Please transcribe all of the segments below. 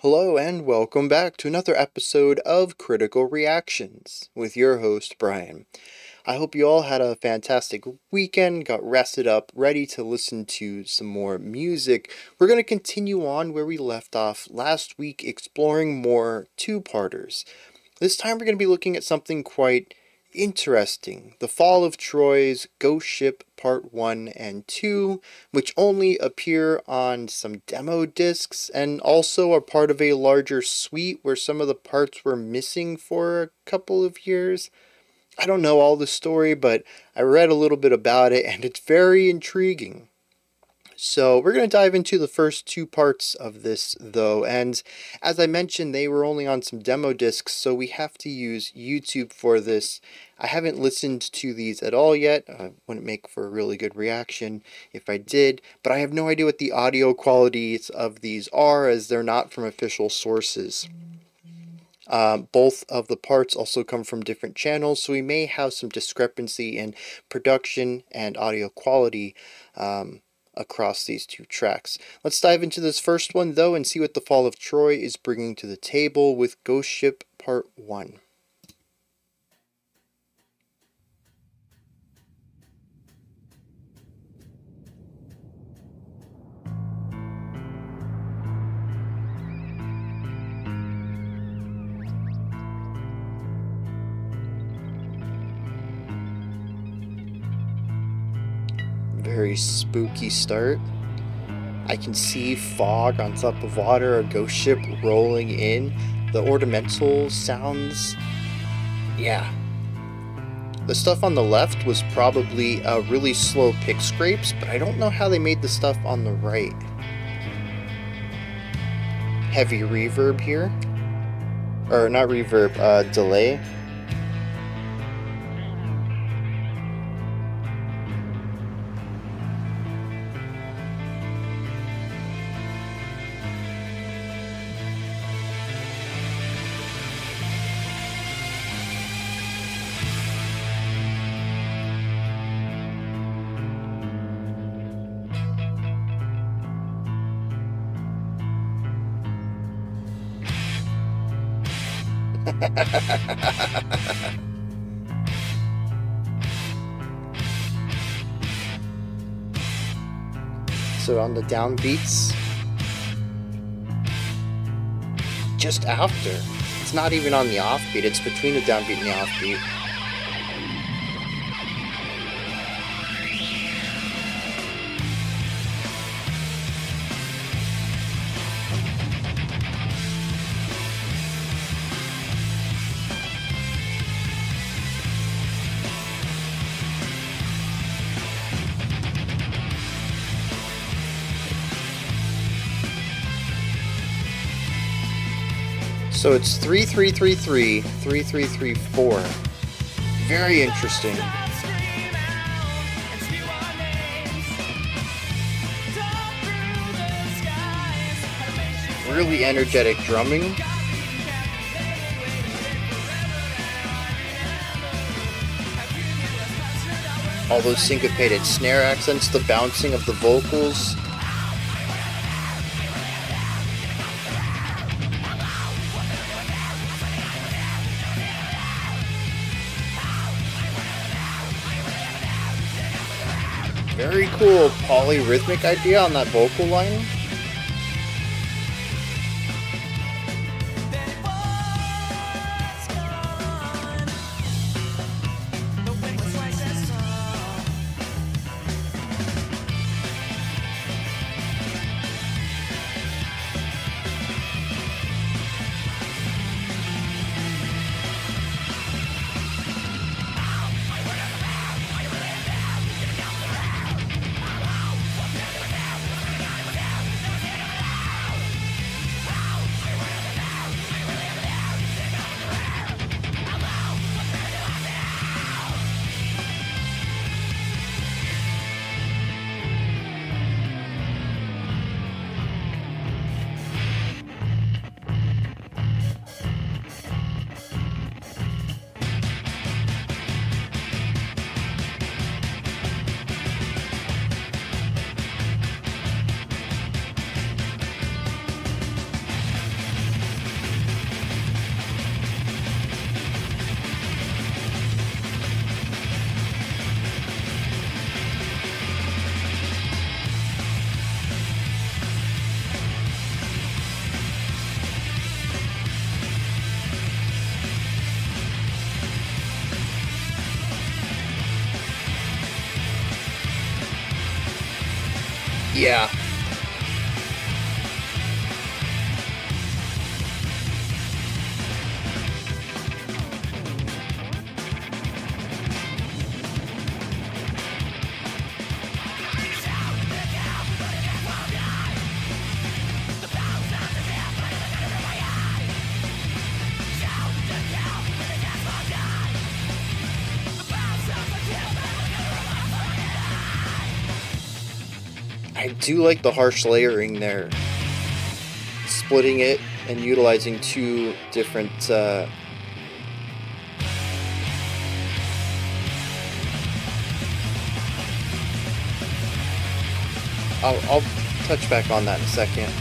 Hello and welcome back to another episode of Critical Reactions with your host, Bryan. I hope you all had a fantastic weekend, got rested up, ready to listen to some more music. We're going to continue on where we left off last week, exploring more two-parters. This time we're going to be looking at something quite interesting. The Fall of Troy's Ghostship Part I and II, which only appear on some demo discs and also are part of a larger suite where some of the parts were missing for a couple of years. I don't know all the story, but I read a little bit about it and it's very intriguing. So we're going to dive into the first two parts of this though, and as I mentioned, they were only on some demo discs, so we have to use YouTube for this. I haven't listened to these at all yet. Wouldn't make for a really good reaction if I did, but I have no idea what the audio qualities of these are, as they're not from official sources. Both of the parts also come from different channels, so we may have some discrepancy in production and audio quality across these two tracks. Let's dive into this first one though and see what The Fall of Troy is bringing to the table with Ghostship Part I. Very spooky start. I can see fog on top of water, a ghost ship rolling in. The ornamental sounds, yeah. The stuff on the left was probably really slow pick scrapes, but I don't know how they made the stuff on the right. Heavy reverb here. Or not reverb, delay. So on the downbeats, just after. It's not even on the offbeat, it's between the downbeat and the offbeat. So it's 3-3-3-3, 3-3-3-4. Very interesting. Really energetic drumming. All those syncopated snare accents, the bouncing of the vocals. Very cool polyrhythmic idea on that vocal line. Yeah. I do like the harsh layering there. Splitting it and utilizing two different I'll touch back on that in a second.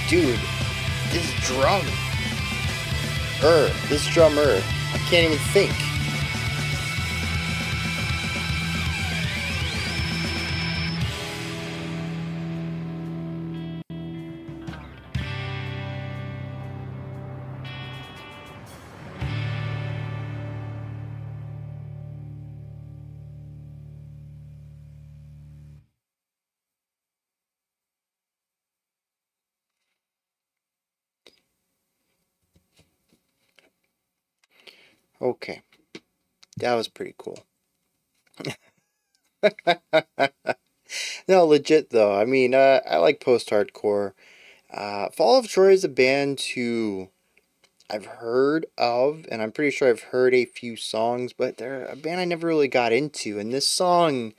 Dude, this drummer, I can't even think. Okay, that was pretty cool. No, legit though. I mean, I like post-hardcore. Fall of Troy is a band who I've heard of, and I'm pretty sure I've heard a few songs, but they're a band I never really got into, and this song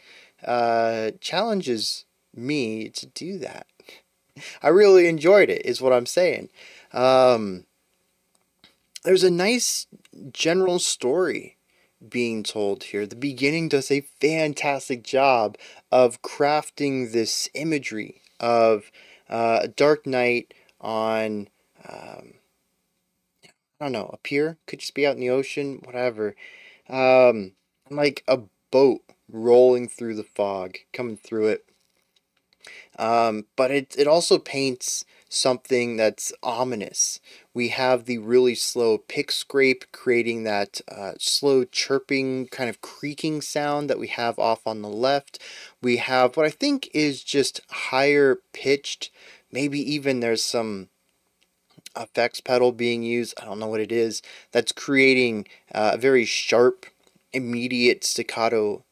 challenges me to do that. I really enjoyed it, is what I'm saying. Um, there's a nice general story being told here. The beginning does a fantastic job of crafting this imagery of a dark night on, I don't know, a pier, could just be out in the ocean, whatever. Like a boat rolling through the fog, coming through it. But it also paints something that's ominous. We have the really slow pick scrape creating that slow chirping kind of creaking sound that we have off on the left. We have what I think is just higher pitched. Maybe even there's some effects pedal being used. I don't know what it is. That's creating a very sharp, immediate staccato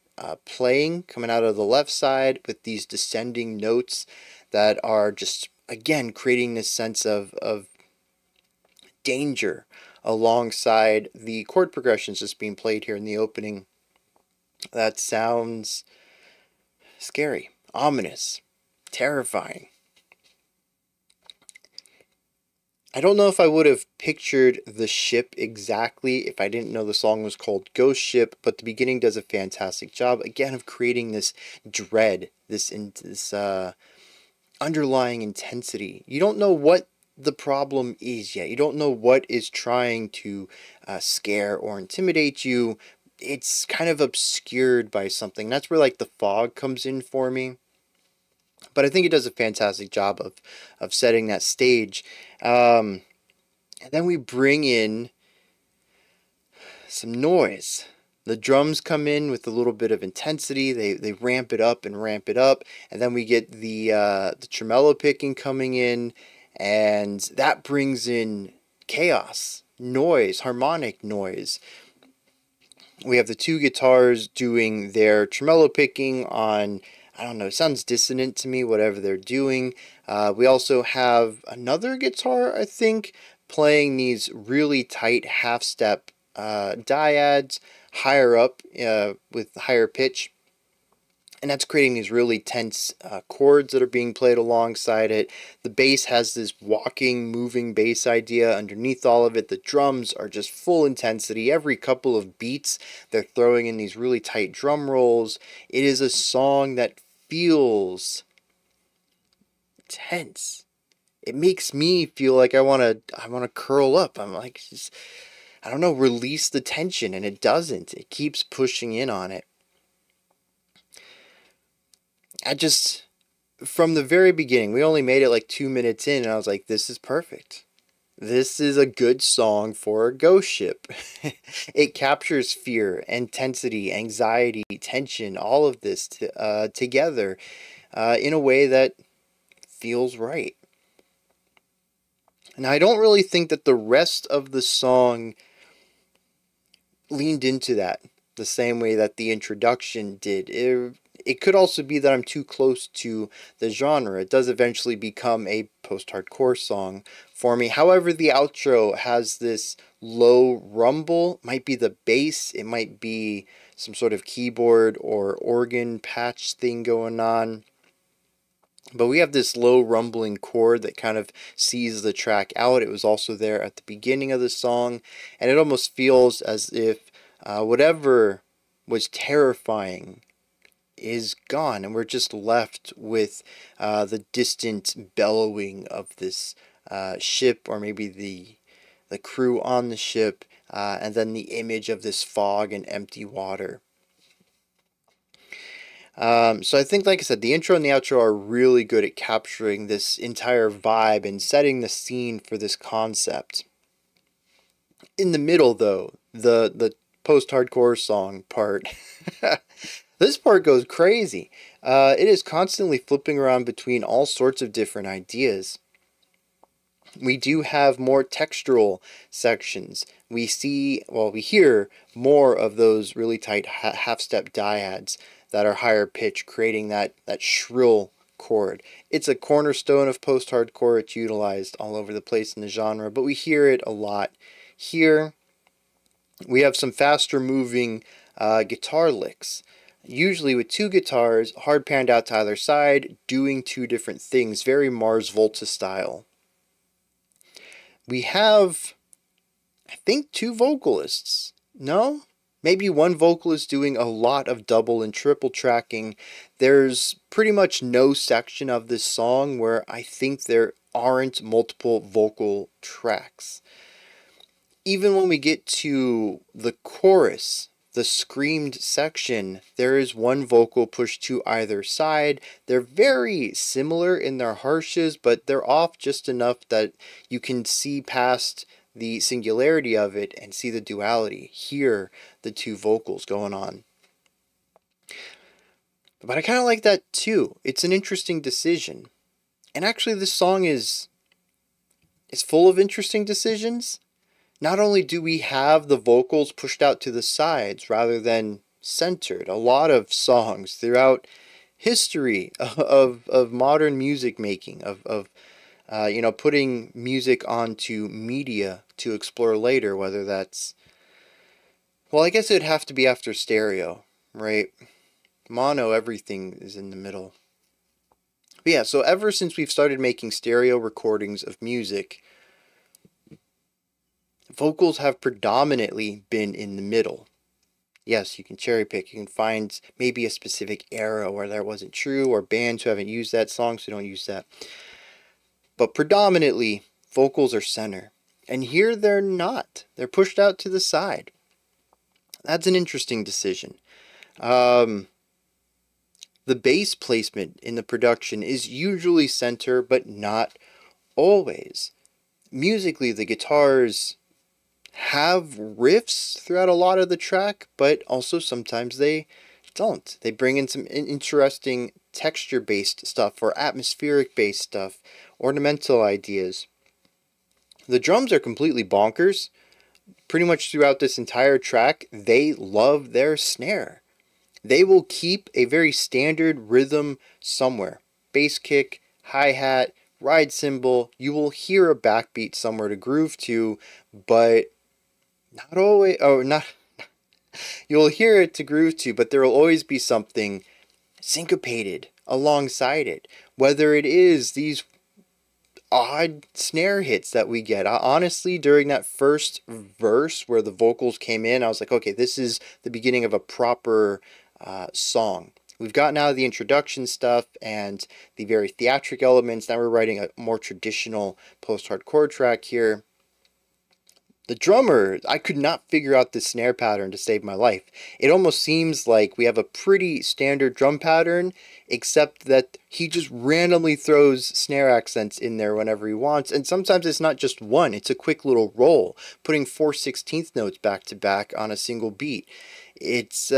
playing coming out of the left side with these descending notes that are just, again, creating this sense of danger alongside the chord progressions just being played here in the opening. That sounds scary, ominous, terrifying. I don't know if I would have pictured the ship exactly if I didn't know the song was called Ghostship, but the beginning does a fantastic job, again, of creating this dread, this underlying intensity. You don't know what the problem is yet. You don't know what is trying to scare or intimidate you. It's kind of obscured by something. That's where, like, the fog comes in for me. But I think it does a fantastic job of setting that stage. And then we bring in some noise. The drums come in with a little bit of intensity. They ramp it up and ramp it up, and then we get the tremolo picking coming in, and that brings in chaos, noise, harmonic noise. We have the two guitars doing their tremolo picking on, I don't know, it sounds dissonant to me, whatever they're doing. We also have another guitar, I think, playing these really tight half-step dyads higher up with higher pitch. And that's creating these really tense chords that are being played alongside it. The bass has this walking, moving bass idea underneath all of it. The drums are just full intensity. Every couple of beats, they're throwing in these really tight drum rolls. It is a song that feels tense. It makes me feel like I want to curl up. I'm like, just, I don't know, release the tension, and it doesn't. It keeps pushing in on it. From the very beginning, we only made it like 2 minutes in, and I was like, this is perfect. This is a good song for a ghost ship. It captures fear, intensity, anxiety, tension, all of this together in a way that feels right. And I don't really think that the rest of the song leaned into that the same way that the introduction did. It could also be that I'm too close to the genre. It does eventually become a post-hardcore song for me. However, the outro has this low rumble. Might be the bass. It might be some sort of keyboard or organ patch thing going on. But we have this low rumbling chord that kind of sees the track out. It was also there at the beginning of the song. And it almost feels as if whatever was terrifying is gone, and we're just left with the distant bellowing of this ship, or maybe the crew on the ship, and then the image of this fog and empty water. So I think, like I said, the intro and the outro are really good at capturing this entire vibe and setting the scene for this concept. In the middle, though, the post-hardcore song part, this part goes crazy. It is constantly flipping around between all sorts of different ideas. We do have more textural sections. We hear more of those really tight half-step dyads that are higher pitch, creating that shrill chord. It's a cornerstone of post-hardcore. It's utilized all over the place in the genre, but we hear it a lot here. We have some faster moving guitar licks, usually with two guitars, hard panned out to either side, doing two different things, very Mars Volta style. We have, I think, two vocalists. No? Maybe one vocalist doing a lot of double and triple tracking. There's pretty much no section of this song where I think there aren't multiple vocal tracks. Even when we get to the chorus, the screamed section, there is one vocal pushed to either side. They're very similar in their harshes, but they're off just enough that you can see past the singularity of it and see the duality. Hear the two vocals going on. But I kind of like that too. It's an interesting decision. And actually this song is full of interesting decisions. Not only do we have the vocals pushed out to the sides rather than centered, a lot of songs throughout history of modern music making, of putting music onto media to explore later, whether that's, well, I guess it'd have to be after stereo, right? Mono, everything is in the middle. But yeah, so ever since we've started making stereo recordings of music, vocals have predominantly been in the middle. Yes, you can cherry pick. You can find maybe a specific era where that wasn't true, or bands who haven't used that song, so don't use that. But predominantly, vocals are center. And here they're not. They're pushed out to the side. That's an interesting decision. The bass placement in the production is usually center, but not always. Musically, the guitars have riffs throughout a lot of the track, but also sometimes they don't. They bring in some interesting texture-based stuff or atmospheric-based stuff, ornamental ideas. The drums are completely bonkers. Pretty much throughout this entire track, they love their snare. They will keep a very standard rhythm somewhere. Bass kick, hi-hat, ride cymbal. You will hear a backbeat somewhere to groove to, but not always. Oh, not. You'll hear it to groove to, but there will always be something syncopated alongside it. Whether it is these odd snare hits that we get. Honestly, during that first verse where the vocals came in, I was like, okay, this is the beginning of a proper song. We've gotten out of the introduction stuff and the very theatric elements. Now we're writing a more traditional post-hardcore track here. The drummer, I could not figure out the snare pattern to save my life. It almost seems like we have a pretty standard drum pattern, except that he just randomly throws snare accents in there whenever he wants. And sometimes it's not just one, it's a quick little roll, putting 4/16 notes back to back on a single beat. It's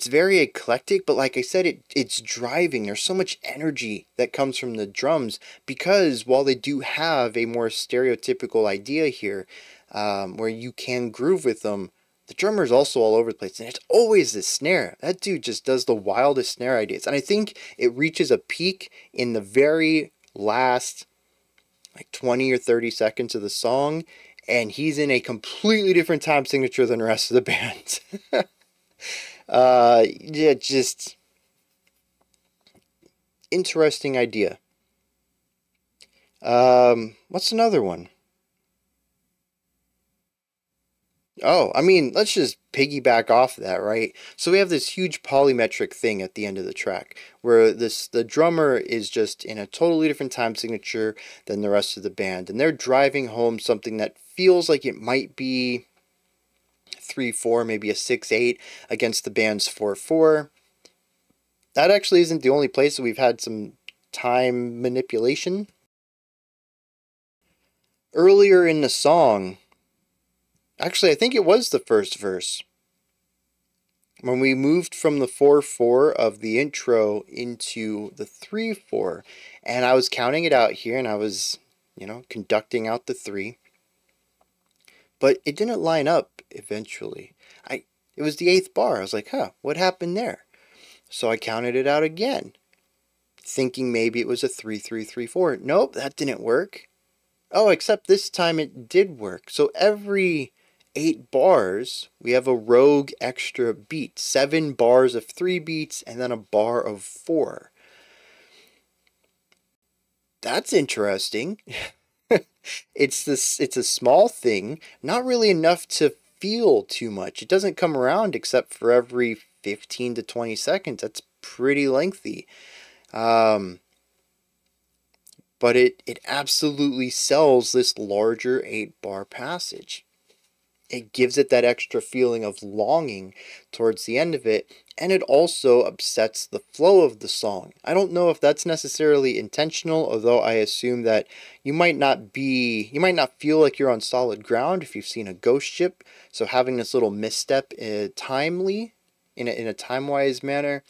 very eclectic, but like I said, it's driving. There's so much energy that comes from the drums because while they do have a more stereotypical idea here, where you can groove with them, the drummer is also all over the place, and it's always the snare. That dude just does the wildest snare ideas, and I think it reaches a peak in the very last, like 20 or 30 seconds of the song, and he's in a completely different time signature than the rest of the band. Yeah, just interesting idea. What's another one? Oh, I mean, let's just piggyback off of that, right? So we have this huge polymetric thing at the end of the track where the drummer is just in a totally different time signature than the rest of the band, and they're driving home something that feels like it might be 3/4, maybe a 6/8 against the band's 4/4. That actually isn't the only place that we've had some time manipulation. Earlier in the song, actually I think it was the first verse, when we moved from the 4/4 of the intro into the 3/4, and I was counting it out here, and I was, conducting out the 3. But it didn't line up eventually. It was the 8th bar. I was like, what happened there? So I counted it out again, thinking maybe it was a 3/3/3/4. Nope, that didn't work. Oh, except this time it did work. So every 8 bars, we have a rogue extra beat. 7 bars of 3 beats, and then a bar of 4. That's interesting. It's a small thing, not really enough to feel too much. It doesn't come around except for every 15 to 20 seconds. That's pretty lengthy. But it absolutely sells this larger 8-bar passage. It gives it that extra feeling of longing towards the end of it, and it also upsets the flow of the song. I don't know if that's necessarily intentional, although I assume that you might not feel like you're on solid ground if you've seen a Ghostship, so having this little misstep timely, in a time-wise manner,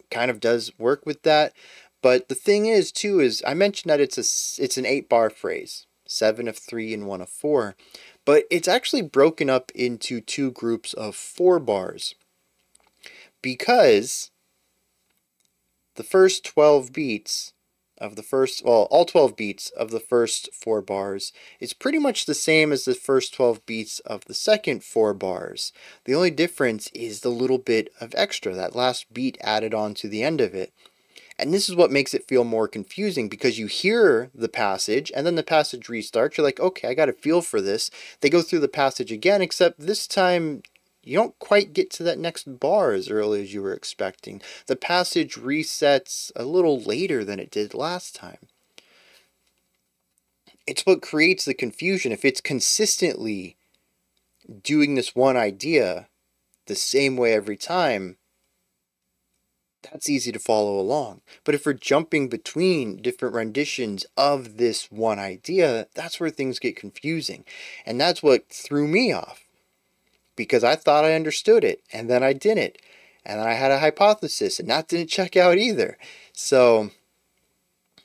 kind of does work with that. But the thing is, too, is I mentioned that it's an 8-bar phrase, 7 of 3 and 1 of 4. But it's actually broken up into 2 groups of 4 bars, because the first 12 beats of the first, well, all 12 beats of the first 4 bars is pretty much the same as the first 12 beats of the second 4 bars. The only difference is the little bit of extra, that last beat added on to the end of it. And this is what makes it feel more confusing, because you hear the passage and then the passage restarts. You're like, okay, I got a feel for this. They go through the passage again, except this time you don't quite get to that next bar as early as you were expecting. The passage resets a little later than it did last time. It's what creates the confusion. If it's consistently doing this one idea the same way every time, that's easy to follow along. But if we're jumping between different renditions of this one idea, that's where things get confusing. And that's what threw me off, because I thought I understood it, and then I didn't. And then I had a hypothesis, and that didn't check out either. So,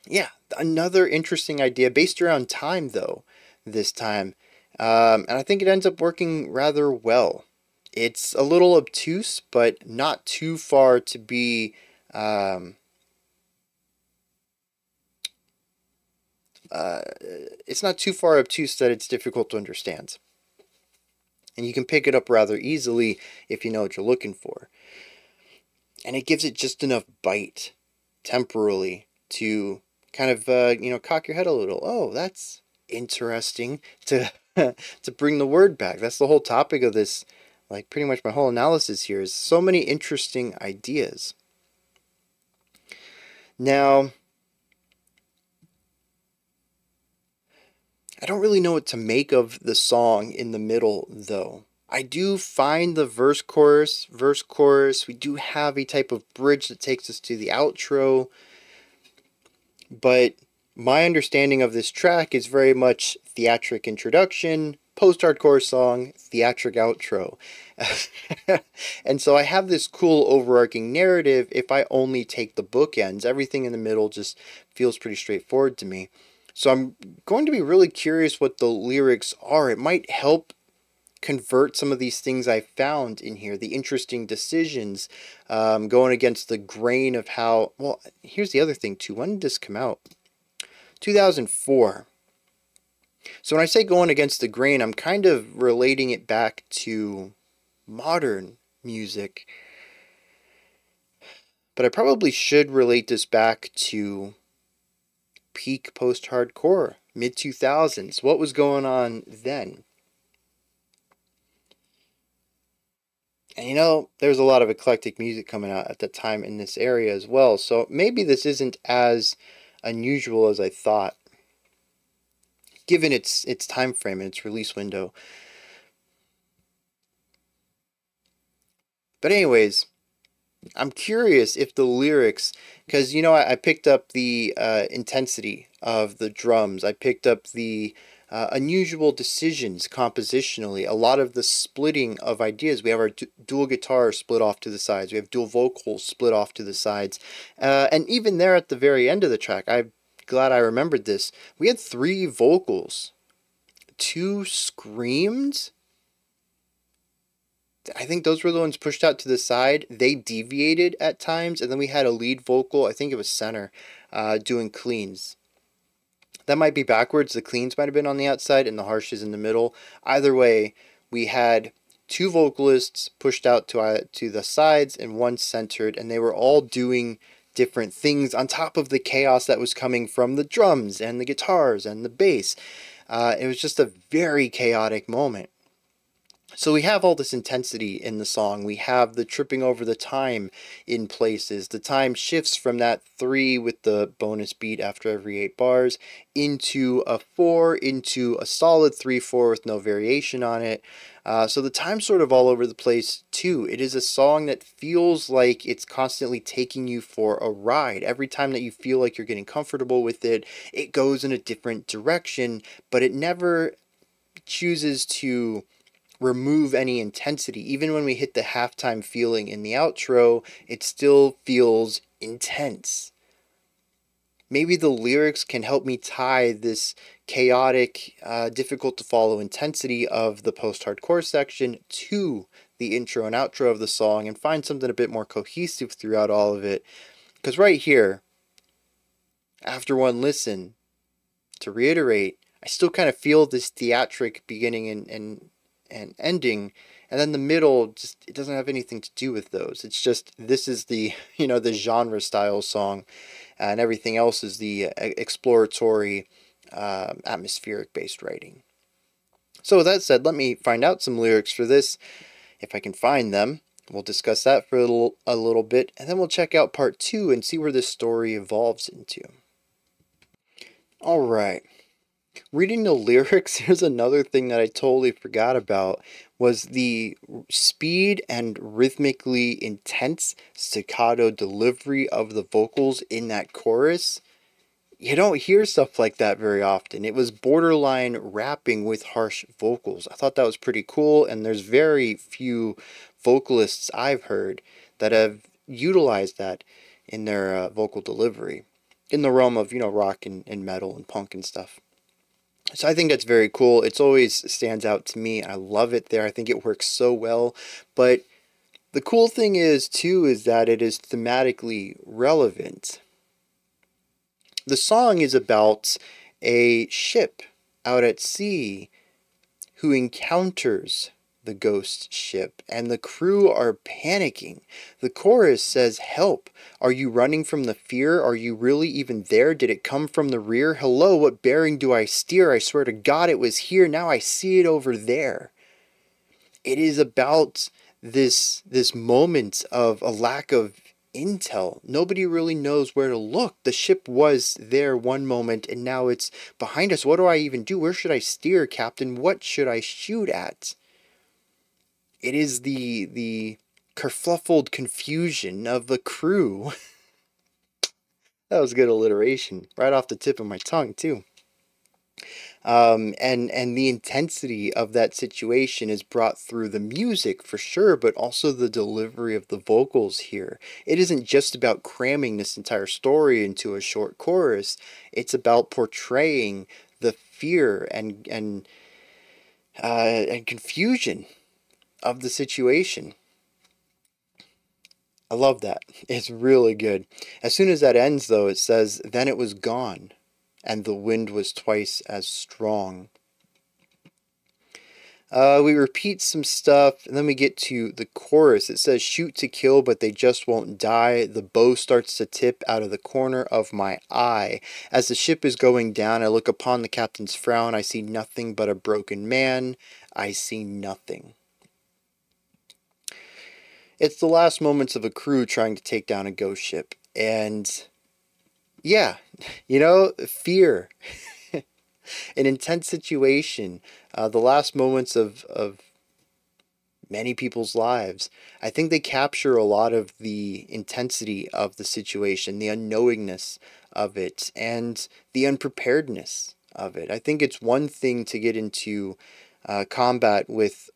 yeah, another interesting idea based around time, though, this time. And I think it ends up working rather well. It's a little obtuse, but not too far to be it's not too far obtuse that it's difficult to understand. And you can pick it up rather easily if you know what you're looking for. And it gives it just enough bite temporally to kind of, cock your head a little. Oh, that's interesting, to to bring the word back. That's the whole topic of this, like pretty much my whole analysis here, is so many interesting ideas. Now, I don't really know what to make of the song in the middle, though. I do find the verse chorus. We do have a type of bridge that takes us to the outro, but my understanding of this track is very much theatric introduction, post-hardcore song, theatric outro. And so I have this cool overarching narrative if I only take the bookends. Everything in the middle just feels pretty straightforward to me. So I'm going to be really curious what the lyrics are. It might help convert some of these things I found in here, the interesting decisions, going against the grain of how, well, here's the other thing too. When did this come out? 2004. So when I say going against the grain, I'm kind of relating it back to modern music. But I probably should relate this back to peak post-hardcore, mid-2000s. What was going on then? And you know, there's a lot of eclectic music coming out at the time in this area as well. So maybe this isn't as unusual as I thought, given its time frame and its release window. But anyways, I'm curious if the lyrics, because, you know, I picked up the intensity of the drums. I picked up the unusual decisions compositionally, a lot of the splitting of ideas. We have our dual guitars split off to the sides. We have dual vocals split off to the sides. And even there at the very end of the track, I'm glad I remembered this. We had 3 vocals. 2 screamed. I think those were the ones pushed out to the side. They deviated at times, and then we had a lead vocal, I think it was center, doing cleans. That might be backwards. The cleans might have been on the outside and the harshes in the middle. Either way, we had 2 vocalists pushed out to the sides and 1 centered, and they were all doing different things on top of the chaos that was coming from the drums and the guitars and the bass. It was just a very chaotic moment. So we have all this intensity in the song. We have the tripping over the time in places. The time shifts from that 3 with the bonus beat after every 8 bars into a 4, into a solid 3/4 with no variation on it. So the time's sort of all over the place too. It is a song that feels like it's constantly taking you for a ride. Every time that you feel like you're getting comfortable with it, it goes in a different direction, but it never chooses to remove any intensity. Even when we hit the halftime feeling in the outro, it still feels intense. Maybe the lyrics can help me tie this chaotic, difficult to follow intensity of the post-hardcore section to the intro and outro of the song and find something a bit more cohesive throughout all of it. Because right here, after one listen, to reiterate, I still kind of feel this theatric beginning and ending, and then the middle, just, it doesn't have anything to do with those. It's just, this is the, the genre style song, and everything else is the exploratory, atmospheric based writing. So with that said, let me find out some lyrics for this, if I can find them. We'll discuss that for a little bit, and then we'll check out part 2 and see where this story evolves into. Alright, Reading the lyrics, here's another thing that I totally forgot about was the speed and rhythmically intense staccato delivery of the vocals in that chorus. You don't hear stuff like that very often. It was borderline rapping with harsh vocals. I thought that was pretty cool, and there's very few vocalists I've heard that have utilized that in their vocal delivery in the realm of, rock and metal and punk and stuff. So I think that's very cool. It's always stands out to me. I love it there. I think it works so well. But the cool thing is, too, is that it is thematically relevant. The song is about a ship out at sea who encounters the ghost ship, and the crew are panicking. The chorus says, "Help! Are you running from the fear? Are you really even there? Did it come from the rear? Hello, what bearing do I steer? I swear to God it was here. Now I see it over there." It is about this moment of a lack of intel. Nobody really knows where to look. The ship was there one moment and now it's behind us. What do I even do? Where should I steer, Captain? What should I shoot at? It is the kerfluffled confusion of the crew. That was good alliteration, right off the tip of my tongue too. And the intensity of that situation is brought through the music for sure, but also the delivery of the vocals here. It isn't just about cramming this entire story into a short chorus. It's about portraying the fear and confusion of the situation. I love that. It's really good. As soon as that ends, though, it says, "Then it was gone, and the wind was twice as strong." We repeat some stuff, and then we get to the chorus. It says, "Shoot to kill, but they just won't die. The bow starts to tip out of the corner of my eye. As the ship is going down, I look upon the captain's frown. I see nothing but a broken man. I see nothing." It's the last moments of a crew trying to take down a ghost ship. And yeah, fear. An intense situation. The last moments of many people's lives. I think they capture a lot of the intensity of the situation, the unknowingness of it, and the unpreparedness of it. I think it's one thing to get into combat with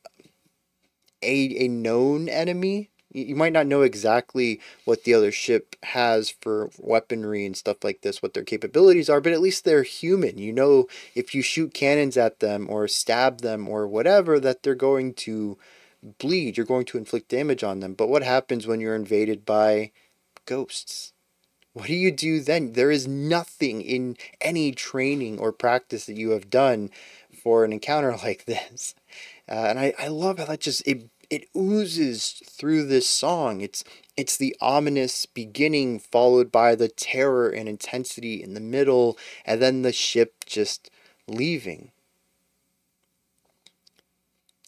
a known enemy. You might not know exactly what the other ship has for weaponry and stuff like this, what their capabilities are, but at least they're human. You know, if you shoot cannons at them or stab them or whatever, that they're going to bleed. You're going to inflict damage on them. But what happens when you're invaded by ghosts? What do you do then? There is nothing in any training or practice that you have done for an encounter like this. And I love how that just it oozes through this song. It's the ominous beginning followed by the terror and intensity in the middle, and then the ship just leaving.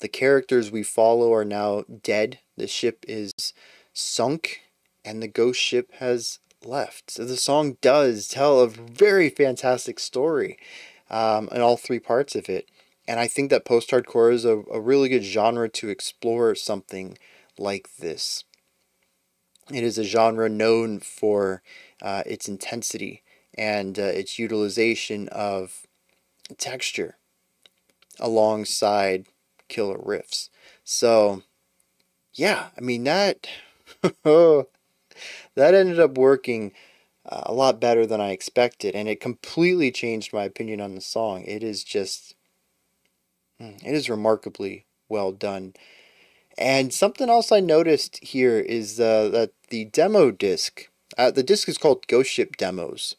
The characters we follow are now dead. The ship is sunk, and the ghost ship has left. So the song does tell a very fantastic story in all three parts of it. And I think that post-hardcore is a really good genre to explore something like this. It is a genre known for its intensity and its utilization of texture alongside killer riffs. So, yeah, I mean, that ended up working a lot better than I expected, and it completely changed my opinion on the song. It is just... it is remarkably well done. And something else I noticed here is that the demo disc, the disc is called Ghostship Demos.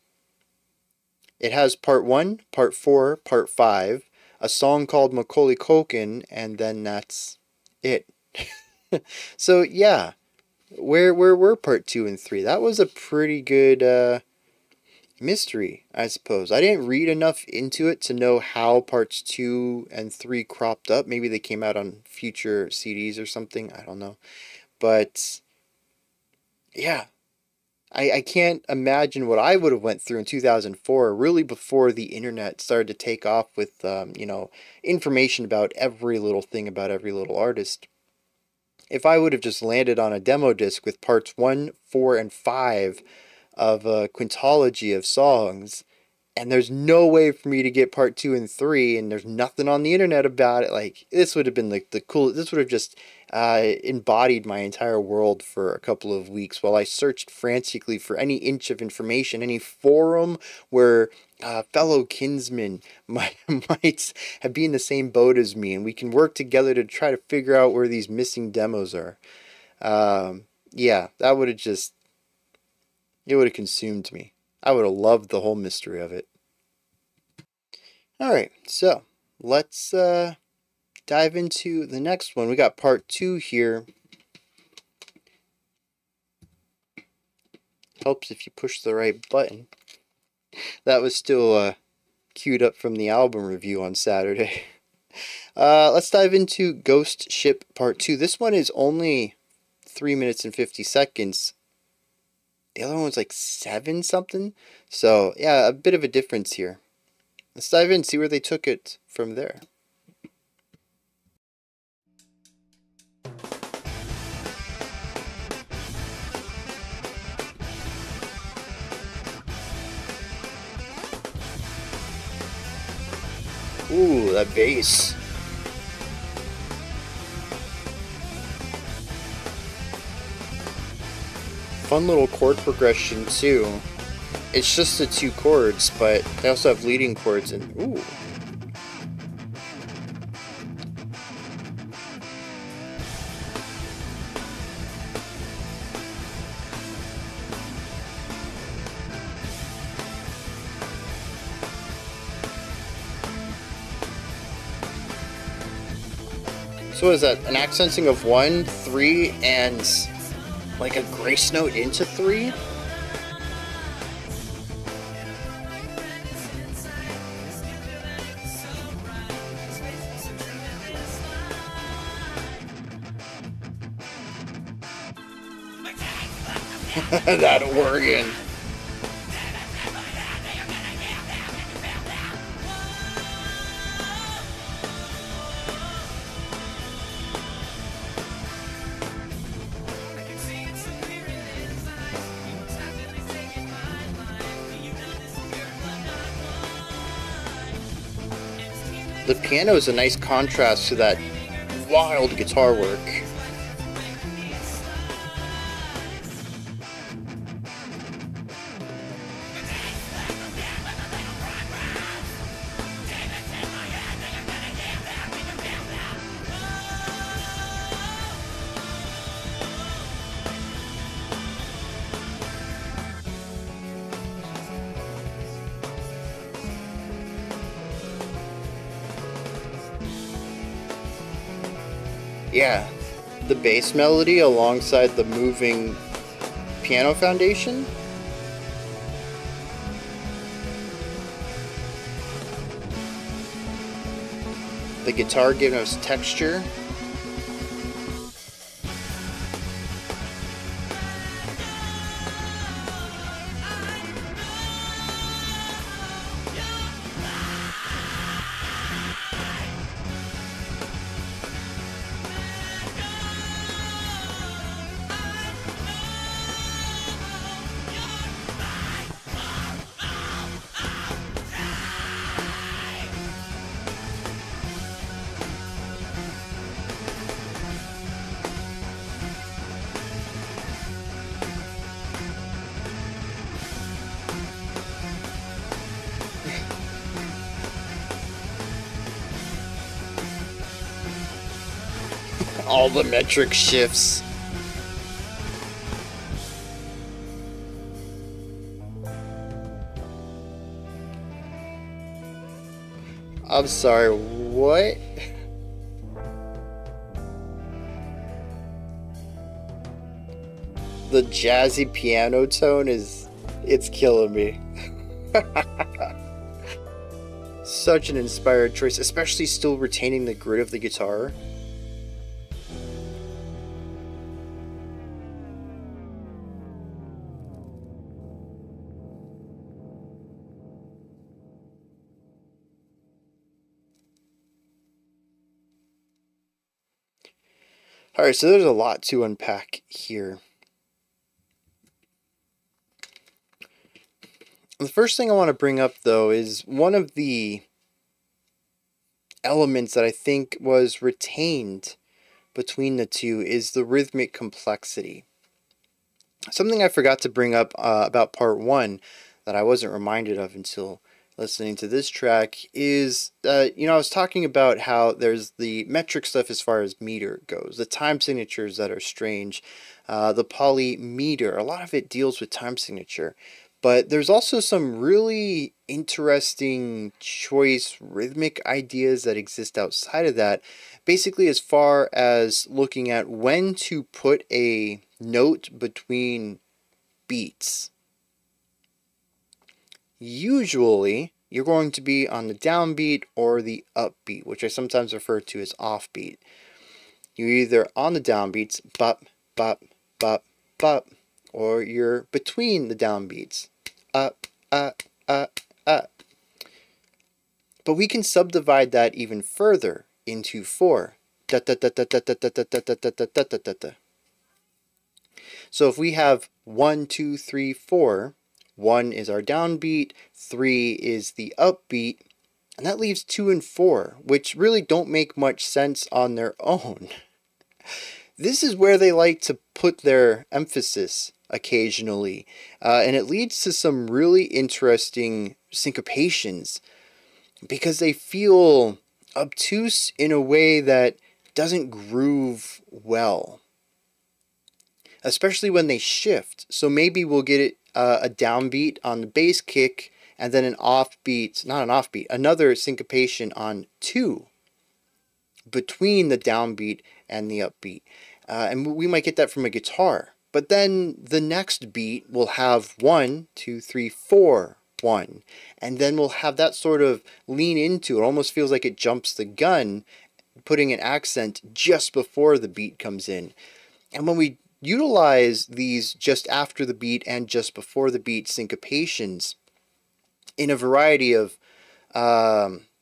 It has part 1, part 4, part 5, a song called Macaulay Culkin, and then that's it. So yeah, where were part 2 and 3? That was a pretty good mystery, I suppose. I didn't read enough into it to know how parts 2 and 3 cropped up. Maybe they came out on future CDs or something. I don't know. But yeah, I can't imagine what I would have went through in 2004, really before the internet started to take off with, information about every little thing about every little artist. If I would have just landed on a demo disc with parts 1, 4, and 5 of a quintology of songs, and there's no way for me to get part 2 and 3, and there's nothing on the internet about it, like, this would have been like the cool, this would have just embodied my entire world for a couple of weeks while I searched frantically for any inch of information, any forum where fellow kinsmen might have been in the same boat as me, and we can work together to try to figure out where these missing demos are. Yeah, that would have just, it would have consumed me. I would have loved the whole mystery of it. Alright, so let's dive into the next one. We got part 2 here. Helps if you push the right button. That was still queued up from the album review on Saturday. Let's dive into Ghostship Part 2. This one is only 3 minutes and 50 seconds. The other one was like 7 something. So, yeah, a bit of a difference here. Let's dive in and see where they took it from there. Ooh, that bass. Fun little chord progression too. It's just the 2 chords, but they also have leading chords and ooh. So is that an accenting of 1, 3, and like a grace note into 3? That organ. The piano is a nice contrast to that wild guitar work. Yeah, the bass melody alongside the moving piano foundation. The guitar giving us texture. All the metric shifts. I'm sorry, what? The jazzy piano tone it's killing me. Such an inspired choice, especially still retaining the grit of the guitar. Alright, so there's a lot to unpack here. The first thing I want to bring up, though, is one of the elements that I think was retained between the two is the rhythmic complexity. Something I forgot to bring up about part one that I wasn't reminded of until listening to this track is, I was talking about how there's the metric stuff as far as meter goes, the time signatures that are strange, the polymeter, a lot of it deals with time signature. But there's also some really interesting choice rhythmic ideas that exist outside of that. Basically, as far as looking at when to put a note between beats. Usually, you're going to be on the downbeat or the upbeat, which I sometimes refer to as offbeat. You're either on the downbeats, bop, bop, bop, bop, or you're between the downbeats, up, up, up, up. But we can subdivide that even further into four. Da, da, da, da, da, da, da, da, da, da, da, da, da, da. So if we have 1, 2, 3, 4, 1 is our downbeat, 3 is the upbeat, and that leaves 2 and 4, which really don't make much sense on their own. This is where they like to put their emphasis occasionally, and it leads to some really interesting syncopations because they feel obtuse in a way that doesn't groove well, especially when they shift. So maybe we'll get a downbeat on the bass kick and then an offbeat, not an offbeat, another syncopation on 2 between the downbeat and the upbeat. And we might get that from a guitar. But then the next beat will have 1, 2, 3, 4, 1. And then we'll have that sort of lean into it. Almost feels like it jumps the gun, putting an accent just before the beat comes in. And when we utilize these just after the beat and just before the beat syncopations in a variety of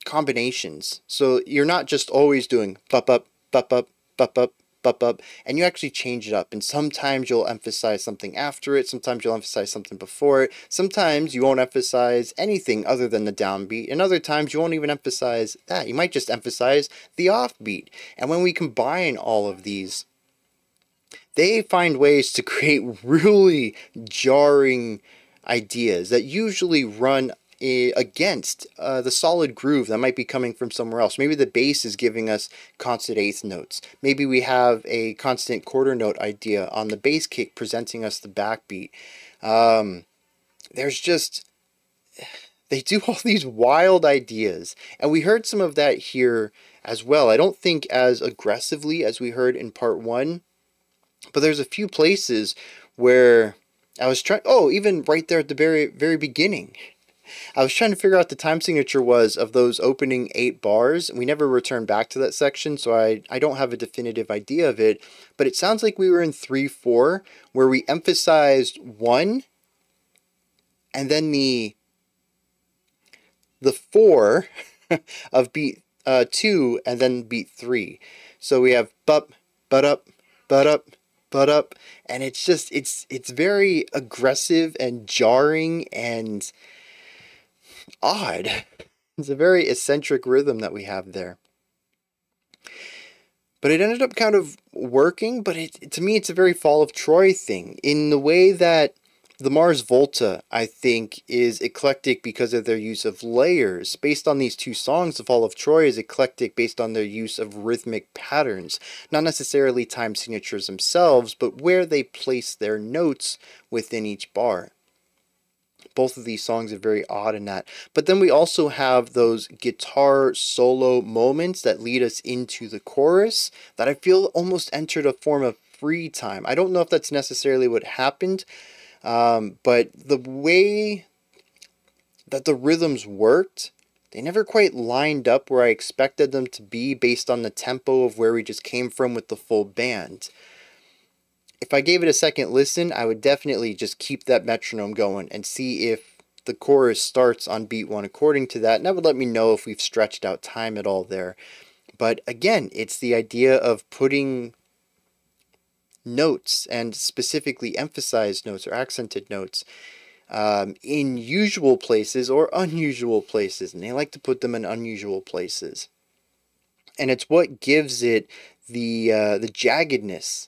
combinations. So you're not just always doing bup up, bup up, bup up, bup up, and you actually change it up. And sometimes you'll emphasize something after it, sometimes you'll emphasize something before it, sometimes you won't emphasize anything other than the downbeat, and other times you won't even emphasize that. You might just emphasize the offbeat. And when we combine all of these, they find ways to create really jarring ideas that usually run against the solid groove that might be coming from somewhere else. Maybe the bass is giving us constant eighth notes. Maybe we have a constant quarter note idea on the bass kick presenting us the backbeat. There's just... They do all these wild ideas. And we heard some of that here as well. I don't think as aggressively as we heard in part one, but there's a few places where I was trying... Oh, even right there at the very, very beginning. I was trying to figure out what the time signature was of those opening 8 bars. We never returned back to that section, so I don't have a definitive idea of it. But it sounds like we were in 3/4, where we emphasized 1, and then the 4 of beat 2, and then beat 3. So we have bup, but up, but up, but up, and it's just, it's very aggressive and jarring and odd. It's a very eccentric rhythm that we have there. But it ended up kind of working, but to me it's a very Fall of Troy thing, in the way that the Mars Volta, I think, is eclectic because of their use of layers. Based on these 2 songs, the Fall of Troy is eclectic based on their use of rhythmic patterns. Not necessarily time signatures themselves, but where they place their notes within each bar. Both of these songs are very odd in that. But then we also have those guitar solo moments that lead us into the chorus that I feel almost entered a form of free time. I don't know if that's necessarily what happened, but the way that the rhythms worked, they never quite lined up where I expected them to be based on the tempo of where we just came from with the full band. If I gave it a second listen, I would definitely just keep that metronome going and see if the chorus starts on beat 1 according to that, and that would let me know if we've stretched out time at all there. But again, it's the idea of putting notes, and specifically emphasized notes or accented notes, in usual places or unusual places, and they like to put them in unusual places. And it's what gives it the jaggedness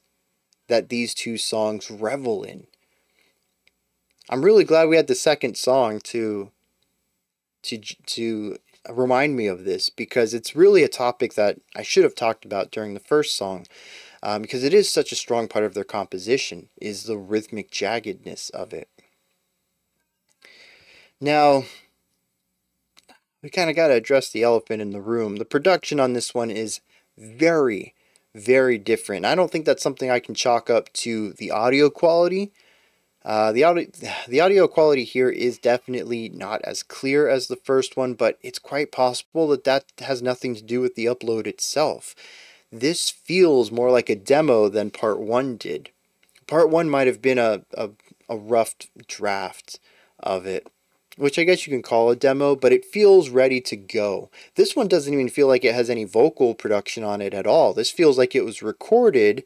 that these two songs revel in. I'm really glad we had the second song to remind me of this, because it's really a topic that I should have talked about during the first song, because it is such a strong part of their composition, is the rhythmic jaggedness of it. Now, we kind of got to address the elephant in the room. The production on this one is very, very different. I don't think that's something I can chalk up to the audio quality. The audio quality here is definitely not as clear as the first one, but it's quite possible that that has nothing to do with the upload itself. This feels more like a demo than part 1 did. Part 1 might have been a rough draft of it, which I guess you can call a demo, but it feels ready to go. This one doesn't even feel like it has any vocal production on it at all. This feels like it was recorded.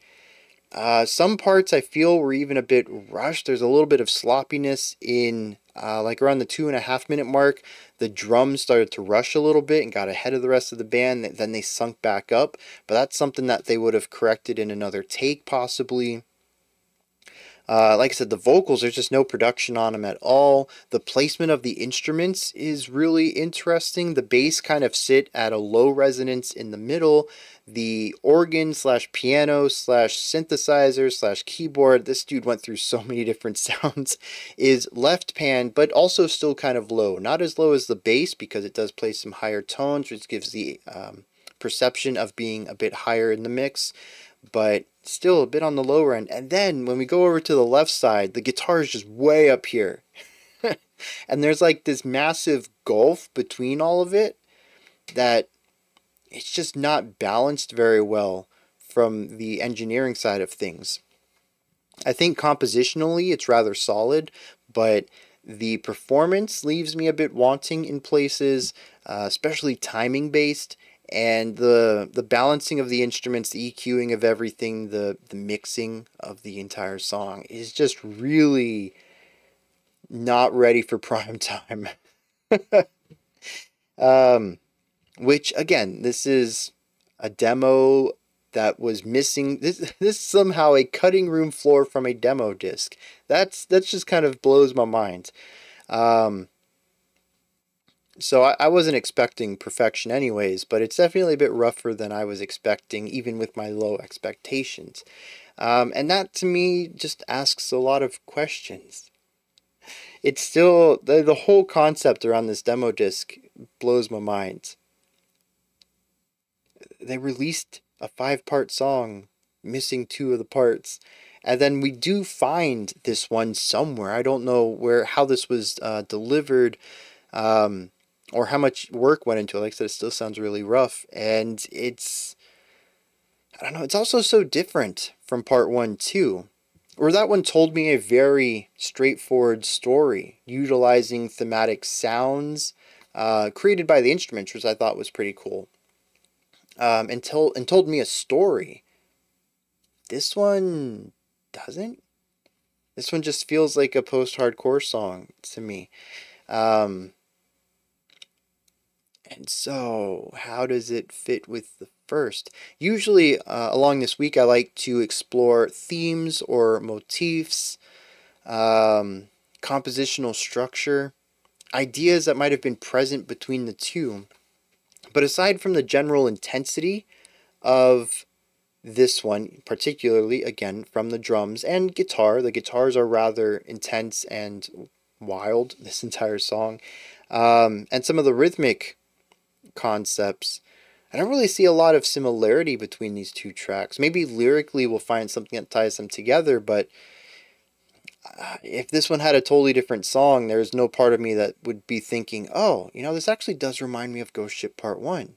Some parts I feel were even a bit rushed. There's a little bit of sloppiness in like around the 2.5 minute mark. The drums started to rush a little bit and got ahead of the rest of the band. Then they sunk back up, but that's something that they would have corrected in another take possibly. Like I said, the vocals, there's just no production on them at all. The placement of the instruments is really interesting. The bass kind of sit at a low resonance in the middle. The organ slash piano slash synthesizer slash keyboard, this dude went through so many different sounds, is left pan, but also still kind of low. Not as low as the bass, because it does play some higher tones, which gives the perception of being a bit higher in the mix, but still a bit on the lower end. And then when we go over to the left side, the guitar is just way up here. And there's like this massive gulf between all of it that it's just not balanced very well from the engineering side of things. I think compositionally it's rather solid, but the performance leaves me a bit wanting in places, especially timing based. And the balancing of the instruments, the EQing of everything, the mixing of the entire song is just really not ready for prime time. Which, again, this is a demo that was missing. This is somehow a cutting room floor from a demo disc. That's just kind of blows my mind. So I wasn't expecting perfection anyways, but it's definitely a bit rougher than I was expecting, even with my low expectations. And that, to me, just asks a lot of questions. It's still, the whole concept around this demo disc blows my mind. They released a 5-part song, missing 2 of the parts. And then we do find this one somewhere. I don't know how this was delivered, or how much work went into it. Like I said, it still sounds really rough. And it's, I don't know, it's also so different from part 1 too. Where that one told me a very straightforward story, utilizing thematic sounds created by the instruments, which I thought was pretty cool. And told me a story. This one doesn't. This one just feels like a post-hardcore song to me. And so, how does it fit with the first? Usually, along this week, I like to explore themes or motifs, compositional structure, ideas that might have been present between the two. But aside from the general intensity of this one, particularly, again, from the drums and guitar, the guitars are rather intense and wild, this entire song, and some of the rhythmic concepts, I don't really see a lot of similarity between these two tracks. Maybe lyrically we'll find something that ties them together, but if this one had a totally different song, there's no part of me that would be thinking, oh, you know, this actually does remind me of Ghostship Part 1.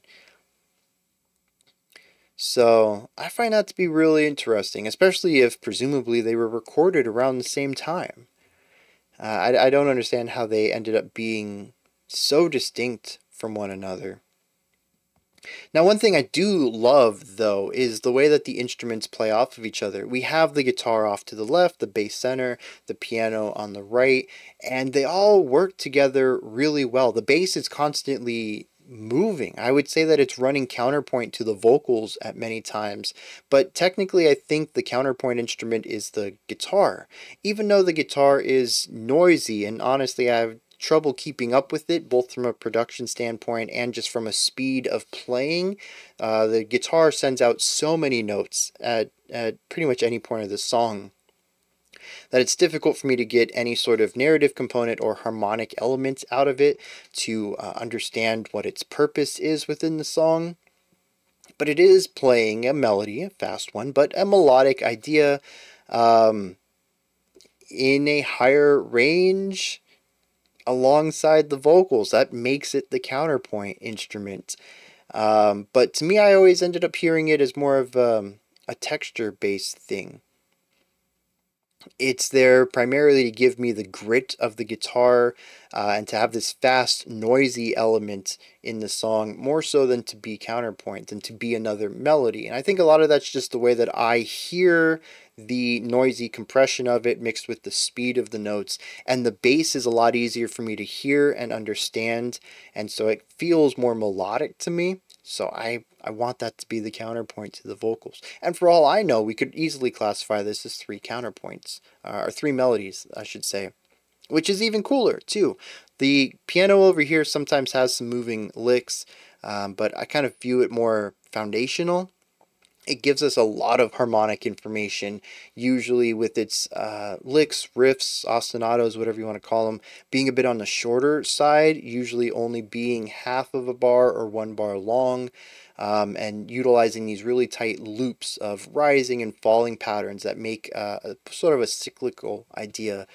So I find that to be really interesting, especially if presumably they were recorded around the same time. I don't understand how they ended up being so distinct from one another. Now, one thing I do love, though, is the way that the instruments play off of each other. We have the guitar off to the left, the bass center, the piano on the right, and they all work together really well. The bass is constantly moving. I would say that it's running counterpoint to the vocals at many times, but technically I think the counterpoint instrument is the guitar. Even though the guitar is noisy, and honestly I've trouble keeping up with it, both from a production standpoint and just from a speed of playing. The guitar sends out so many notes at pretty much any point of the song that it's difficult for me to get any sort of narrative component or harmonic elements out of it to understand what its purpose is within the song. But it is playing a melody, a fast one, but a melodic idea in a higher range alongside the vocals. That makes it the counterpoint instrument. But to me, I always ended up hearing it as more of a texture-based thing. It's there primarily to give me the grit of the guitar and to have this fast, noisy element in the song, more so than to be counterpoint, than to be another melody. And I think a lot of that's just the way that I hear the noisy compression of it mixed with the speed of the notes. And the bass is a lot easier for me to hear and understand, and so it feels more melodic to me. So I want that to be the counterpoint to the vocals. And for all I know, we could easily classify this as 3 counterpoints, or 3 melodies, I should say, which is even cooler, too. The piano over here sometimes has some moving licks, but I kind of view it more foundational. It gives us a lot of harmonic information, usually with its licks, riffs, ostinatos, whatever you want to call them, being a bit on the shorter side, usually only being half of a bar or 1 bar long, and utilizing these really tight loops of rising and falling patterns that make a sort of a cyclical idea.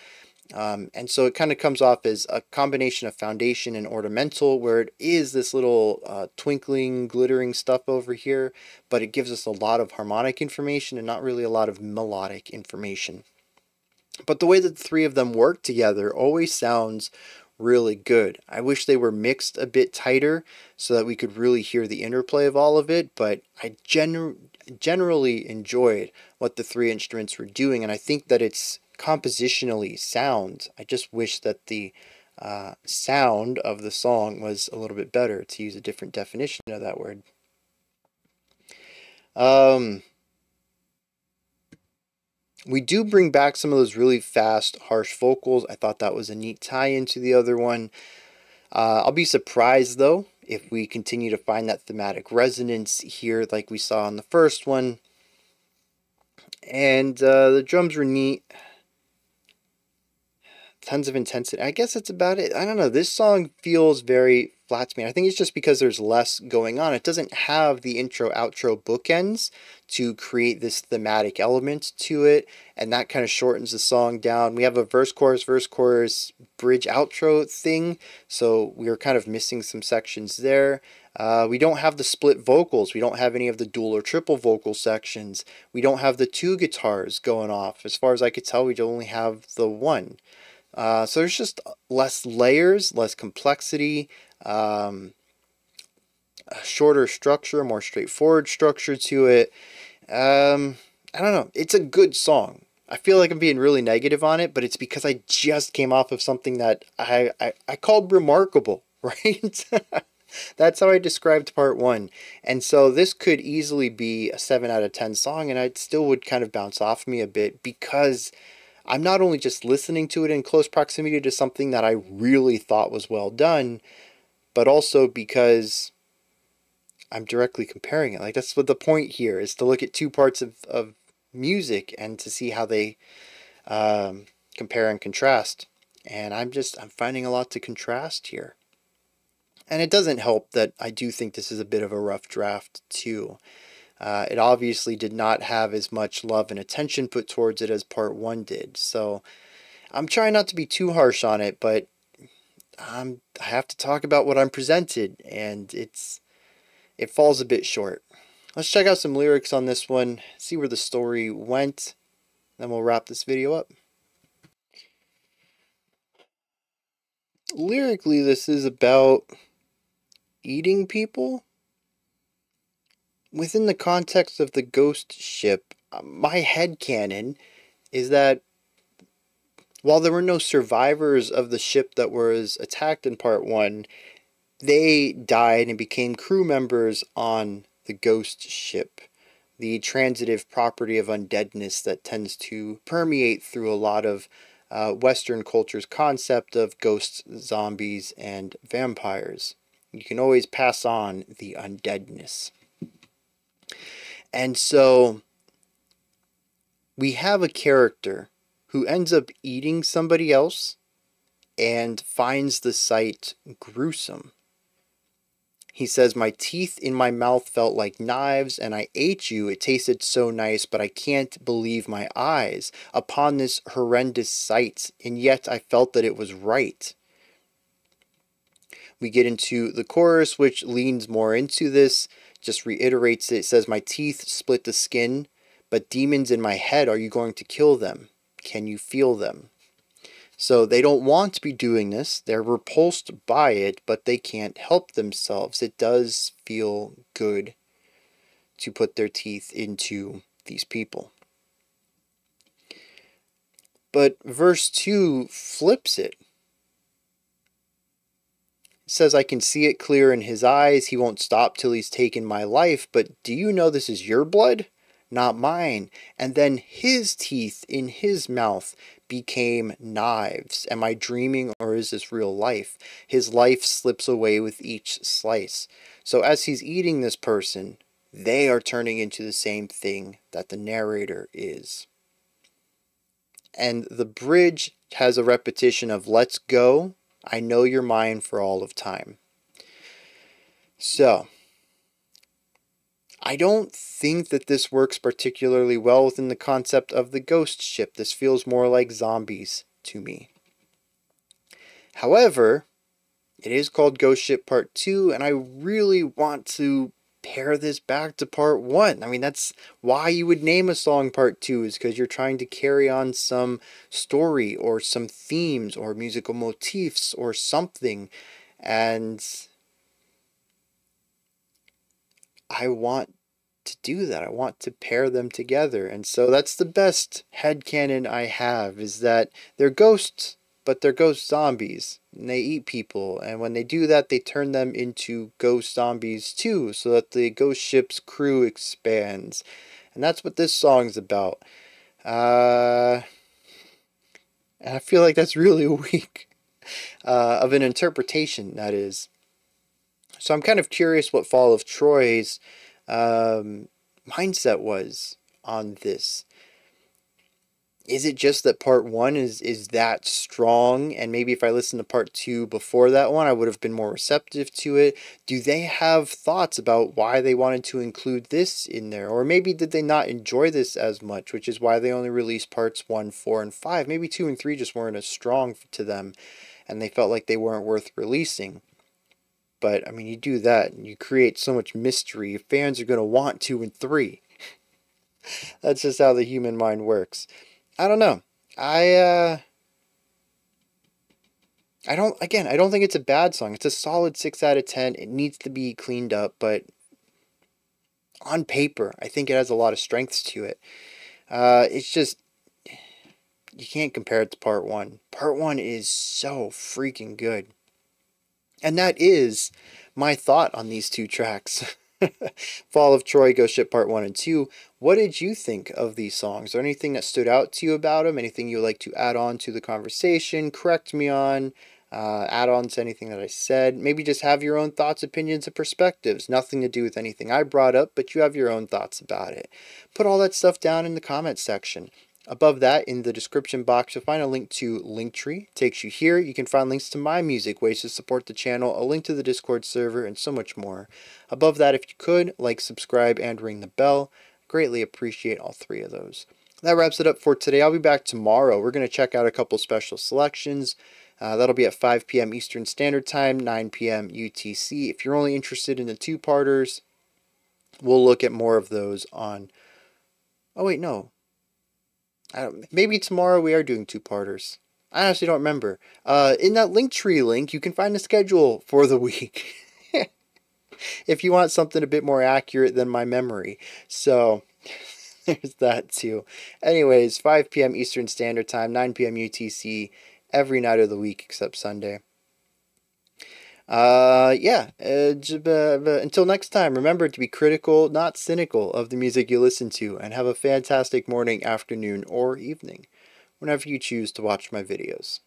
And so it kind of comes off as a combination of foundation and ornamental, where it is this little twinkling, glittering stuff over here, but it gives us a lot of harmonic information and not really a lot of melodic information. But the way that the 3 of them work together always sounds really good. I wish they were mixed a bit tighter so that we could really hear the interplay of all of it, but I generally enjoyed what the 3 instruments were doing, and I think that it's compositionally sound. I just wish that the sound of the song was a little bit better, to use a different definition of that word. We do bring back some of those really fast, harsh vocals. I thought that was a neat tie-in to the other one. I'll be surprised, though, if we continue to find that thematic resonance here like we saw on the first one. And the drums were neat. Tons of intensity. I guess that's about it. I don't know. This song feels very flat to me. I think it's just because there's less going on. It doesn't have the intro outro bookends to create this thematic element to it, and that kind of shortens the song down. We have a verse chorus bridge outro thing, so we are kind of missing some sections there. We don't have the split vocals. We don't have any of the dual or triple vocal sections. We don't have the 2 guitars going off. As far as I could tell, we only have the 1. So there's just less layers, less complexity, a shorter structure, more straightforward structure to it. I don't know. It's a good song. I feel like I'm being really negative on it, but it's because I just came off of something that I called remarkable, right? That's how I described part 1. And so this could easily be a 7 out of 10 song, and it still would kind of bounce off me a bit because I'm not only just listening to it in close proximity to something that I really thought was well done, but also because I'm directly comparing it. Like, that's what the point here is, to look at 2 parts of music and to see how they compare and contrast. And I'm finding a lot to contrast here. And it doesn't help that I do think this is a bit of a rough draft too. It obviously did not have as much love and attention put towards it as part 1 did. So I'm trying not to be too harsh on it, but I have to talk about what I'm presented, and it falls a bit short. Let's check out some lyrics on this one, see where the story went, then we'll wrap this video up. Lyrically, this is about eating people. within the context of the ghost ship, my headcanon is that while there were no survivors of the ship that was attacked in part 1, they died and became crew members on the ghost ship, the transitive property of undeadness that tends to permeate through a lot of Western culture's concept of ghosts, zombies, and vampires. You can always pass on the undeadness. And so we have a character who ends up eating somebody else and finds the sight gruesome. He says, "My teeth in my mouth felt like knives, and I ate you. It tasted so nice, but I can't believe my eyes upon this horrendous sight, and yet I felt that it was right." We get into the chorus, which leans more into this, just reiterates it. It says, "My teeth split the skin, but demons in my head, are you going to kill them? Can you feel them?" So they don't want to be doing this. They're repulsed by it, but they can't help themselves. It does feel good to put their teeth into these people. But verse 2 flips it. It says, "I can see it clear in his eyes. He won't stop till he's taken my life. But do you know this is your blood? Not mine." And then his teeth in his mouth became knives. Am I dreaming, or is this real life? His life slips away with each slice. So as he's eating this person, they are turning into the same thing that the narrator is. And the bridge has a repetition of "let's go, I know you're mine for all of time." So I don't think that this works particularly well within the concept of the ghost ship. This feels more like zombies to me. However, it is called Ghostship Part 2, and I really want to pair this back to Part 1. I mean, that's why you would name a song Part 2, is because you're trying to carry on some story or some themes or musical motifs or something. And I want to do that. I want to pair them together. And so that's the best headcanon I have, is that they're ghosts, but they're ghost zombies. And they eat people. And when they do that, they turn them into ghost zombies too, so that the ghost ship's crew expands. And that's what this song's about. And I feel like that's really weak of an interpretation, that is. So I'm kind of curious what Fall of Troy's mindset was on this. Is it just that part 1 is that strong, and maybe if I listened to part 2 before that one, I would have been more receptive to it? Do they have thoughts about why they wanted to include this in there? Or maybe did they not enjoy this as much, which is why they only released parts 1, 4, and 5? Maybe 2 and 3 just weren't as strong to them, and they felt like they weren't worth releasing. But, I mean, you do that, and you create so much mystery. Fans are going to want 2 and 3. That's just how the human mind works. I don't know. I don't think it's a bad song. It's a solid 6 out of 10. It needs to be cleaned up, but on paper, I think it has a lot of strengths to it. It's just, you can't compare it to part 1. Part 1 is so freaking good. And that is my thought on these 2 tracks. Fall of Troy, Ghostship Part 1 and 2. What did you think of these songs? Is there anything that stood out to you about them? Anything you would like to add on to the conversation? Correct me on? Add on to anything that I said? Maybe just have your own thoughts, opinions, and perspectives. Nothing to do with anything I brought up, but you have your own thoughts about it. Put all that stuff down in the comments section. Above that, in the description box, you'll find a link to Linktree. It takes you here. You can find links to my music, ways to support the channel, a link to the Discord server, and so much more. Above that, if you could, like, subscribe, and ring the bell. Greatly appreciate all 3 of those. That wraps it up for today. I'll be back tomorrow. We're going to check out a couple special selections. That'll be at 5 p.m. Eastern Standard Time, 9 p.m. UTC. If you're only interested in the 2-parters, we'll look at more of those on... Oh, wait, no. Maybe tomorrow we are doing 2-parters. I honestly don't remember. In that Linktree link, you can find the schedule for the week. if you want something a bit more accurate than my memory. So there's that too. Anyways, 5 p.m. Eastern Standard Time, 9 p.m. UTC, every night of the week except Sunday. Until next time, remember to be critical, not cynical, of the music you listen to, and have a fantastic morning, afternoon, or evening, whenever you choose to watch my videos.